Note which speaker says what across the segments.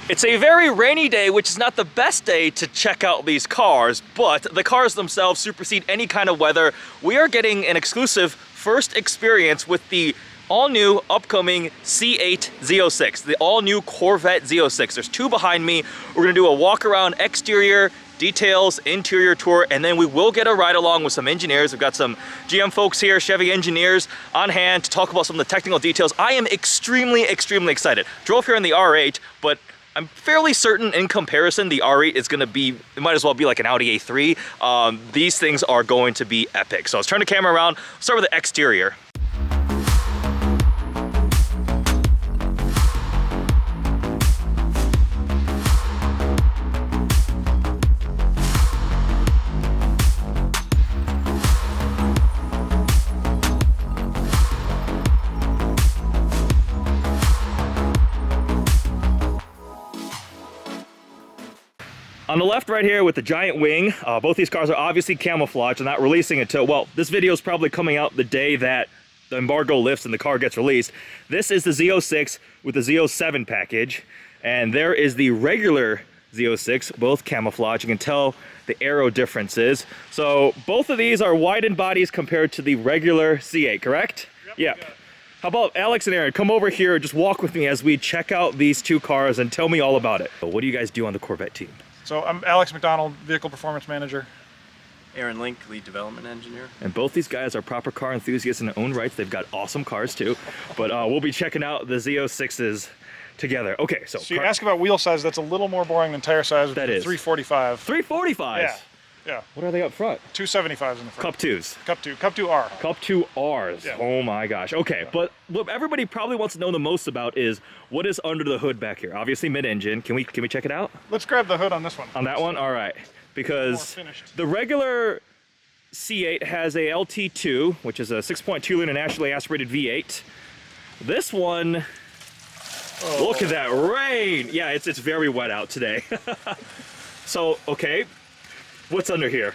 Speaker 1: It's a very rainy day, which is not the best day to check out these cars, but the cars themselves supersede any kind of weather. We are getting an exclusive first experience with the all-new upcoming C8 Z06, the all-new Corvette Z06. There's two behind me. We're gonna do a walk-around exterior, details, interior tour, and then we will get a ride along with some engineers. We've got some GM folks here, Chevy engineers on hand to talk about some of the technical details. I am extremely excited. Drove here in the R8, but I'm fairly certain in comparison, the R8 is gonna be, it might as well be like an Audi A3. These things are going to be epic. So let's turn the camera around, start with the exterior. On the left right here with the giant wing, both these cars are obviously camouflaged. I'm not releasing it till, well, this video is probably coming out the day that the embargo lifts and the car gets released. This is the Z06 with the Z07 package, and there is the regular Z06, both camouflage. You can tell the aero differences. So both of these are widened bodies compared to the regular C8, correct? Yep. How about Alex and Aaron, come over here and just walk with me as we check out these two cars and tell me all about it. What do you guys do on the Corvette team?
Speaker 2: So I'm Alex McDonald, Vehicle Performance Manager.
Speaker 3: Aaron Link, Lead Development Engineer.
Speaker 1: And both these guys are proper car enthusiasts in their own rights. They've got awesome cars too. But we'll be checking out the Z06s together. Okay, so
Speaker 2: you ask about wheel size, that's a little more boring than tire size.
Speaker 1: That is
Speaker 2: 345.
Speaker 1: 345s?
Speaker 2: Yeah. Yeah.
Speaker 1: What are they up front?
Speaker 2: 275s in the front.
Speaker 1: Cup 2s.
Speaker 2: Cup 2. Cup 2R.
Speaker 1: Cup 2Rs.
Speaker 2: Yeah.
Speaker 1: Oh my gosh. Okay, but what everybody probably wants to know the most about is what is under the hood back here. Obviously mid-engine. Can we check it out?
Speaker 2: Let's grab the hood on this one.
Speaker 1: On that one? All right. Because the regular C8 has a LT2, which is a 6.2 liter naturally aspirated V8. This one, look at that rain. Yeah, it's very wet out today. So, okay. What's under here?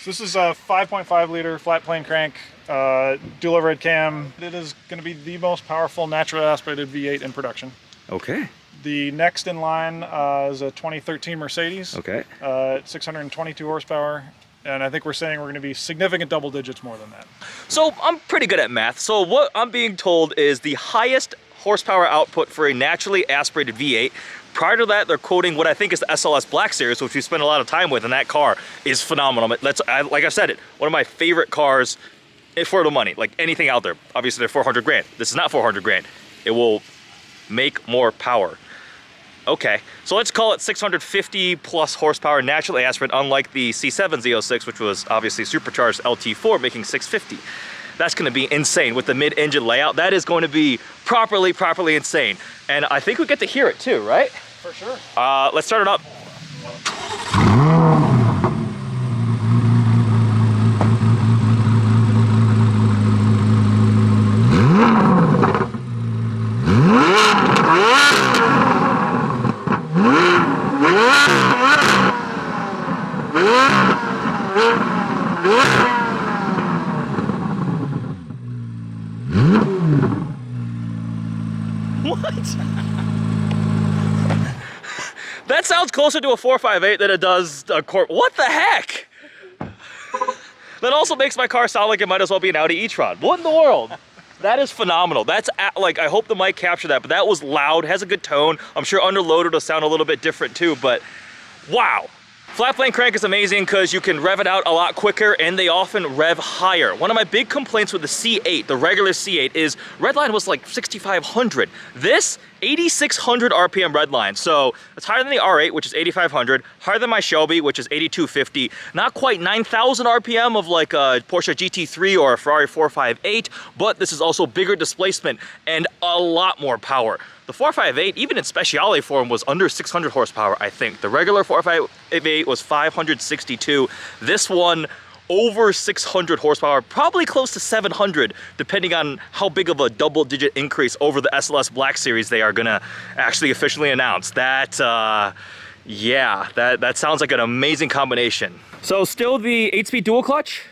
Speaker 2: So this is a 5.5 liter flat plane crank, dual overhead cam. It is going to be the most powerful naturally aspirated V8 in production.
Speaker 1: Okay.
Speaker 2: The next in line is a 2013 Mercedes.
Speaker 1: Okay.
Speaker 2: 622 horsepower. And I think we're saying we're going to be significant double digits more than that.
Speaker 1: So I'm pretty good at math. So what I'm being told is the highest horsepower output for a naturally aspirated V8. Prior to that, they're quoting what I think is the SLS Black Series, which we spent a lot of time with, and that car is phenomenal. Like I said, one of my favorite cars for the money, like anything out there. Obviously, they're 400 grand. This is not 400 grand. It will make more power. Okay, so let's call it 650 plus horsepower naturally aspirated, unlike the C7 Z06, which was obviously supercharged LT4, making 650. That's going to be insane with the mid-engine layout. That is going to be properly insane. And I think we get to hear it too, right?
Speaker 2: For sure.
Speaker 1: Let's start it up. What? That sounds closer to a 458 than it does a Corvette. What the heck? That also makes my car sound like it might as well be an Audi e-tron. What in the world? That is phenomenal. That's like, I hope the mic captured that, but that was loud, has a good tone. I'm sure underloaded will sound a little bit different too, but wow. Flat plane crank is amazing because you can rev it out a lot quicker and they often rev higher. One of my big complaints with the C8, the regular C8, is redline was like 6,500. This, 8,600 RPM redline. So it's higher than the R8, which is 8,500, higher than my Shelby, which is 8,250. Not quite 9,000 RPM of like a Porsche GT3 or a Ferrari 458, but this is also bigger displacement and a lot more power. The 458, even in speciale form, was under 600 horsepower, I think. The regular 458 was 562. This one, over 600 horsepower, probably close to 700, depending on how big of a double-digit increase over the SLS Black Series they are gonna actually officially announce. That, yeah, that sounds like an amazing combination. So still the 8-speed dual clutch?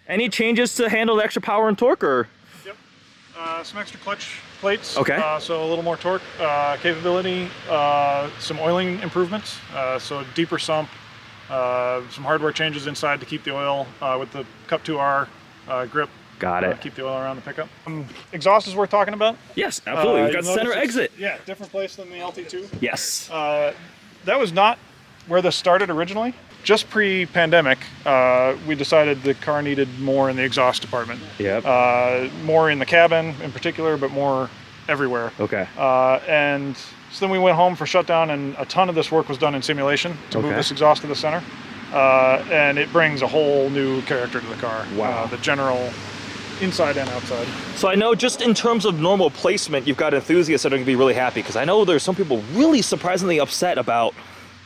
Speaker 1: Any changes to handle the extra power and torque, or?
Speaker 2: Yep, some extra clutch plates.
Speaker 1: Okay.
Speaker 2: So a little more torque capability, some oiling improvements, so deeper sump, some hardware changes inside to keep the oil with the Cup 2R grip.
Speaker 1: Got it.
Speaker 2: Keep the oil around the pickup. Exhaust is worth talking about.
Speaker 1: Yes, absolutely. We've got center exit.
Speaker 2: Yeah, different place than the LT2.
Speaker 1: Yes.
Speaker 2: That was not where this started originally. Just pre-pandemic, we decided the car needed more in the exhaust department.
Speaker 1: Yep.
Speaker 2: More in the cabin in particular, but more everywhere.
Speaker 1: Okay.
Speaker 2: And so then we went home for shutdown, and a ton of this work was done in simulation to move this exhaust to the center. And it brings a whole new character to the car.
Speaker 1: Wow.
Speaker 2: The general inside and outside.
Speaker 1: So I know just in terms of normal placement, you've got enthusiasts that are going to be really happy, because I know there's some people really surprisingly upset about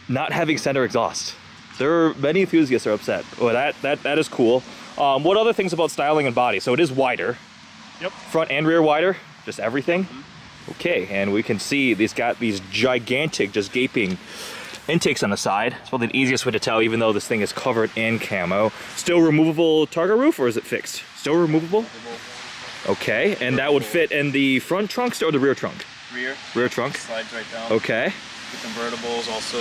Speaker 1: not having center exhaust. There are many enthusiasts are upset. Well, that is cool. What other things about styling and body? So it is wider.
Speaker 2: Yep.
Speaker 1: Front and rear wider, just everything. Okay, and we can see these got these gigantic, just gaping intakes on the side. It's probably the easiest way to tell, even though this thing is covered in camo. Still removable targa roof, or is it fixed? Still removable? Okay, and that would fit in the front trunk or the rear trunk?
Speaker 3: Rear.
Speaker 1: Rear trunk.
Speaker 3: Slides right down.
Speaker 1: Okay.
Speaker 3: The convertible is also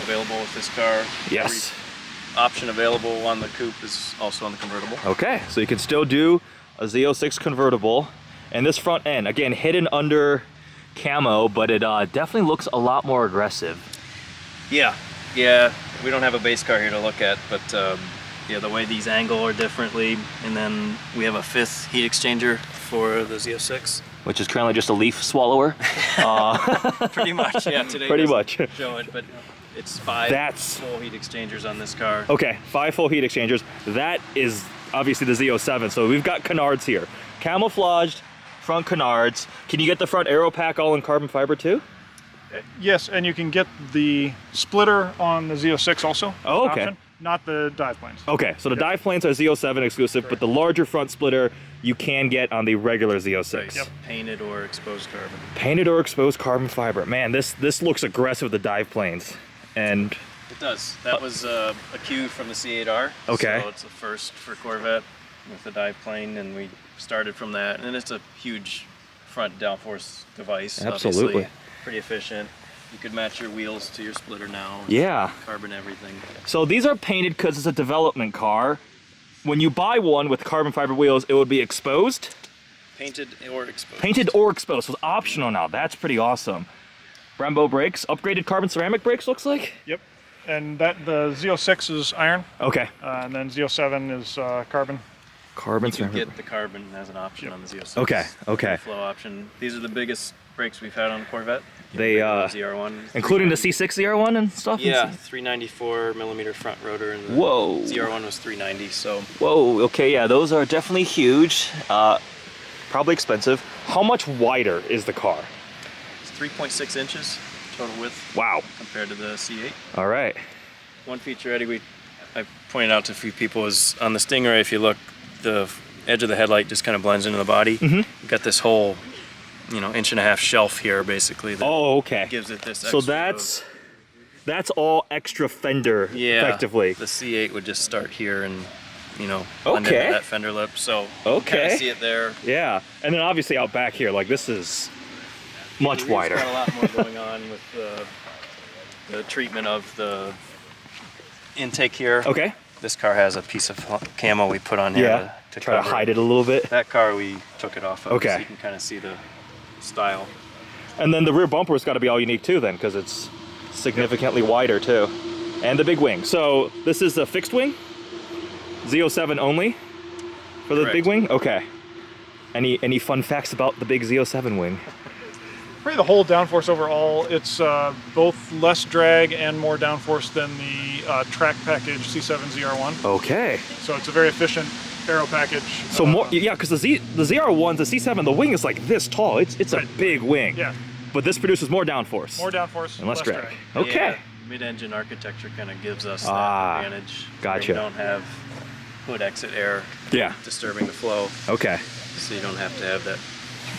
Speaker 3: available with this car.
Speaker 1: Yes.
Speaker 3: Every option available on the coupe is also on the convertible.
Speaker 1: Okay, so you can still do a Z06 convertible. And this front end, again, hidden under camo, but it definitely looks a lot more aggressive.
Speaker 3: Yeah, we don't have a base car here to look at, but yeah, the way these angle are differently, and then we have a 5th heat exchanger for the Z06.
Speaker 1: Which is currently just a leaf swallower.
Speaker 3: Pretty much, yeah, today
Speaker 1: Pretty much.
Speaker 3: show it, but it's 5 full heat exchangers on this car.
Speaker 1: Okay, 5 full heat exchangers. That is obviously the Z07, so we've got canards here. Camouflaged front canards. Can you get the front aero pack all in carbon fiber too?
Speaker 2: Yes, and you can get the splitter on the Z06 also.
Speaker 1: Oh, okay.
Speaker 2: Option, not the dive planes.
Speaker 1: Okay, so the dive planes are Z07 exclusive, but the larger front splitter you can get on the regular Z06.
Speaker 3: Right. Yep. Painted or exposed carbon.
Speaker 1: Painted or exposed carbon fiber. Man, this looks aggressive with the dive planes. And
Speaker 3: it does. That was a cue from the C8R.
Speaker 1: Okay.
Speaker 3: So it's a first for Corvette with the dive plane, and we started from that. And it's a huge front downforce device.
Speaker 1: Absolutely.
Speaker 3: Obviously. Pretty efficient. You could match your wheels to your splitter now.
Speaker 1: Yeah.
Speaker 3: Carbon everything.
Speaker 1: So these are painted because it's a development car. When you buy one with carbon fiber wheels, it would be exposed?
Speaker 3: Painted or exposed.
Speaker 1: Painted or exposed. So it's optional now. That's pretty awesome. Brembo brakes, upgraded carbon ceramic brakes, looks like?
Speaker 2: Yep. And the Z06 is iron.
Speaker 1: Okay.
Speaker 2: And then Z07 is carbon.
Speaker 1: Carbon
Speaker 3: You
Speaker 1: ceramic.
Speaker 3: get the carbon as an option on the Z06.
Speaker 1: Okay.
Speaker 3: Flow option. These are the biggest brakes we've had on the Corvette.
Speaker 1: They
Speaker 3: ZR1,
Speaker 1: including the C6 ZR1 and stuff.
Speaker 3: Yeah, 394 millimeter front rotor, and the
Speaker 1: Whoa.
Speaker 3: ZR1 was 390. So.
Speaker 1: Whoa. Okay. Yeah, those are definitely huge. Probably expensive. How much wider is the car?
Speaker 3: It's 3.6 inches total width.
Speaker 1: Wow.
Speaker 3: Compared to the C8.
Speaker 1: All right.
Speaker 3: One feature, Eddie, I pointed out to a few people is on the Stingray. If you look, the edge of the headlight just kind of blends into the body.
Speaker 1: Mm-hmm.
Speaker 3: You've got this whole, 1.5-inch shelf here, basically. That
Speaker 1: okay.
Speaker 3: Gives it this.
Speaker 1: So that's all extra fender, effectively.
Speaker 3: The C8 would just start here and, blend into
Speaker 1: Okay.
Speaker 3: that fender lip. So you
Speaker 1: Okay.
Speaker 3: kind of see it there.
Speaker 1: Yeah, and then obviously out back here, like this is much
Speaker 3: We've
Speaker 1: wider.
Speaker 3: got a lot more going on with the treatment of the intake here.
Speaker 1: Okay.
Speaker 3: This car has a piece of camo we put on here
Speaker 1: Yeah.
Speaker 3: to
Speaker 1: Try to
Speaker 3: cover
Speaker 1: hide it a little bit.
Speaker 3: That car we took it off of,
Speaker 1: Okay.
Speaker 3: so you can kind of see the style.
Speaker 1: And then the rear bumper's got to be all unique too, then, because it's significantly wider too, and the big wing. So this is a fixed wing, Z07 only for the
Speaker 3: Correct.
Speaker 1: big wing. Okay. Any fun facts about the big Z07 wing?
Speaker 2: Probably the whole downforce overall, it's both less drag and more downforce than the track package C7 ZR1.
Speaker 1: Okay.
Speaker 2: So it's a very efficient aero package.
Speaker 1: So more, yeah, because the ZR1, the C7, the wing is like this tall. It's a big wing.
Speaker 2: Yeah.
Speaker 1: but this produces more downforce.
Speaker 2: More downforce,
Speaker 1: and less drag.
Speaker 2: drag.
Speaker 1: Okay.
Speaker 3: Yeah, mid-engine architecture kind of gives us that advantage.
Speaker 1: Gotcha.
Speaker 3: You don't have hood exit air disturbing the flow.
Speaker 1: Okay.
Speaker 3: So you don't have to have that.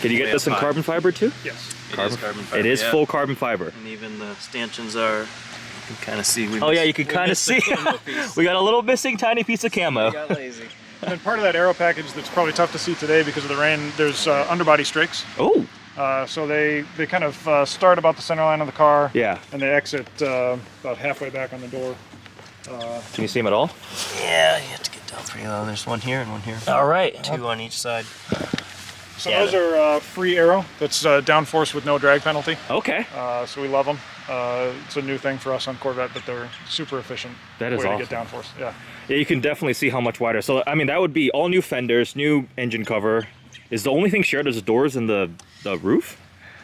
Speaker 1: Can you get this in carbon fiber too?
Speaker 2: Yes.
Speaker 3: It is carbon fiber.
Speaker 1: It is full carbon fiber.
Speaker 3: And even the stanchions are, you can kind of see.
Speaker 1: Oh yeah, you can kind of see. We got a little missing tiny piece of camo.
Speaker 3: We got lazy.
Speaker 2: And part of that aero package that's probably tough to see today because of the rain, there's underbody streaks.
Speaker 1: Oh.
Speaker 2: So they kind of start about the center line of the car.
Speaker 1: Yeah.
Speaker 2: And they exit about halfway back on the door.
Speaker 1: Can you see them at all?
Speaker 3: Yeah, you have to get down pretty low. There's one here and one here.
Speaker 1: All right.
Speaker 3: 2 on each side.
Speaker 2: So those are free aero. That's downforce with no drag penalty.
Speaker 1: Okay.
Speaker 2: So we love them. It's a new thing for us on Corvette, but they're super efficient.
Speaker 1: That is
Speaker 2: way
Speaker 1: awesome.
Speaker 2: to get downforce. Yeah.
Speaker 1: Yeah, you can definitely see how much wider. So I mean, that would be all new fenders, new engine cover. Is the only thing shared is the doors and the roof?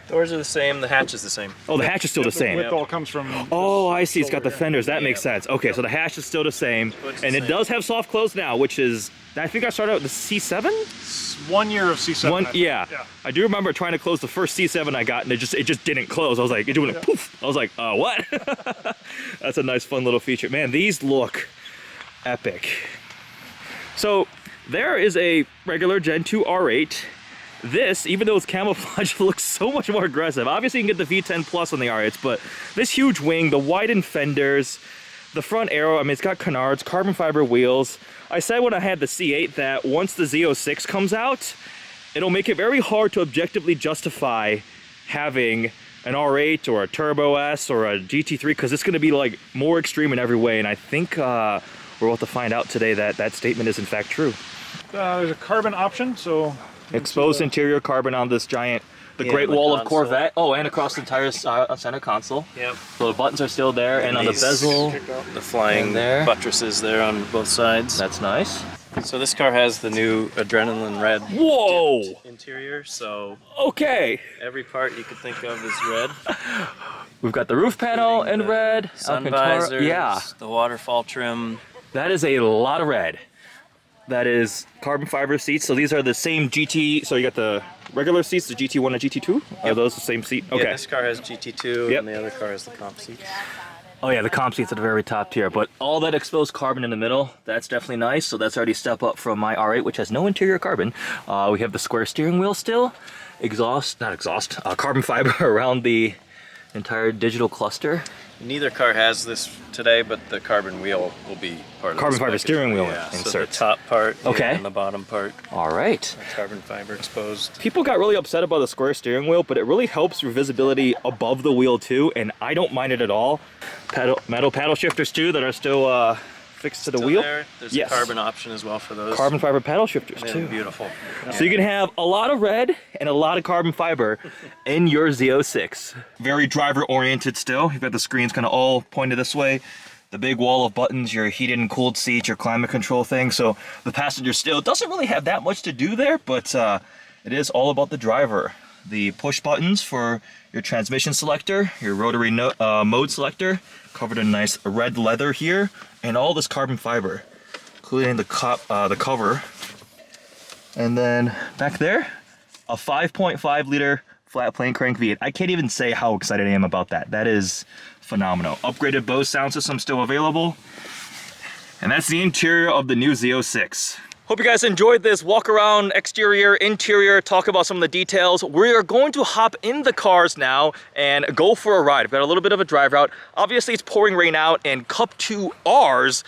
Speaker 3: Doors are the same. The hatch is the same.
Speaker 1: Oh, the hatch is still the same.
Speaker 2: The width all comes from.
Speaker 1: Oh, I see. It's got the
Speaker 2: here.
Speaker 1: fenders. That makes sense. Okay, so the hatch is still the same, and it does have soft close now, which is. I think I started out with the C7.
Speaker 2: 1 year of C7.
Speaker 1: Yeah. I do remember trying to close the first C7 I got, and it just didn't close. I was like, it went poof. I was like, what? That's a nice, fun little feature. Man, these look epic. So there is a regular Gen 2 R8. This, even though it's camouflage, looks so much more aggressive. Obviously, you can get the V10 Plus on the R8s, but this huge wing, the widened fenders, the front aero, I mean, it's got canards, carbon fiber wheels. I said when I had the C8 that once the Z06 comes out, it'll make it very hard to objectively justify having an R8 or a Turbo S or a GT3 because it's going to be like more extreme in every way. And I think we're about to find out today that that statement is in fact true.
Speaker 2: There's a carbon option, so
Speaker 1: exposed interior carbon on this giant, the Great Wall of Corvette. Oh, and across the entire center console. Yep. So the buttons are still there, and on the bezel,
Speaker 3: the flying buttresses there on both sides.
Speaker 1: That's nice.
Speaker 3: So this car has the new adrenaline red interior, so
Speaker 1: okay,
Speaker 3: every part you could think of is red.
Speaker 1: We've got the roof panel in red,
Speaker 3: sun visors, the waterfall trim.
Speaker 1: That is a lot of red. That is carbon fiber seats. So these are the same GT. So you got the regular seats, the GT1 and GT2. Are those the same seat? Okay.
Speaker 3: Yeah, this car has GT2, and the other car has the comp seats.
Speaker 1: Oh yeah, the comp seats at the very top tier. But all that exposed carbon in the middle, that's definitely nice. So that's already a step up from my R8, which has no interior carbon. We have the square steering wheel still. Carbon fiber around the entire digital cluster.
Speaker 3: Neither car has this today, but the carbon wheel will be part of the
Speaker 1: carbon fiber steering wheel
Speaker 3: insert. So the top part and the bottom part.
Speaker 1: All right.
Speaker 3: Carbon fiber exposed.
Speaker 1: People got really upset about the square steering wheel, but it really helps your visibility above the wheel too, and I don't mind it at all. Metal paddle shifters too that are still fixed to the wheel.
Speaker 3: There's a carbon option as well for those.
Speaker 1: Carbon fiber paddle shifters too.
Speaker 3: Beautiful.
Speaker 1: So you can have a lot of red and a lot of carbon fiber in your Z06. Very driver oriented still. You've got the screens kind of all pointed this way. The big wall of buttons, your heated and cooled seats, your climate control thing. So the passenger still doesn't really have that much to do there, but it is all about the driver. The push buttons for your transmission selector, your rotary mode selector, covered in nice red leather here, and all this carbon fiber, including the cover. And then back there, a 5.5 liter flat plane crank V8. I can't even say how excited I am about that. That is phenomenal. Upgraded Bose sound system still available. And that's the interior of the new Z06. Hope you guys enjoyed this walk around, exterior, interior, talk about some of the details. We are going to hop in the cars now and go for a ride. We've got a little bit of a drive route. Obviously it's pouring rain out, and Cup 2Rs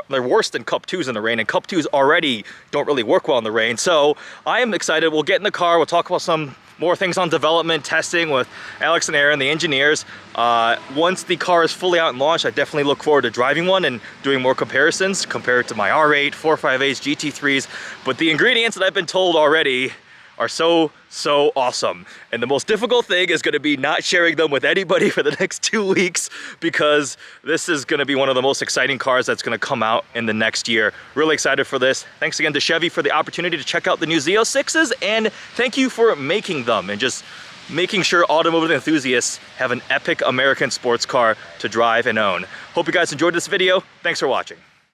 Speaker 1: they're worse than Cup 2s in the rain, and Cup 2s already don't really work well in the rain. So I am excited. We'll get in the car, we'll talk about some more things on development, testing with Alex and Aaron, the engineers. Once the car is fully out and launched, I definitely look forward to driving one and doing more comparisons compared to my R8, 458s, GT3s. But the ingredients that I've been told already are so awesome. And the most difficult thing is gonna be not sharing them with anybody for the next 2 weeks, because this is gonna be one of the most exciting cars that's gonna come out in the next year. Really excited for this. Thanks again to Chevy for the opportunity to check out the new Z06s, and thank you for making them and just making sure automotive enthusiasts have an epic American sports car to drive and own. Hope you guys enjoyed this video. Thanks for watching.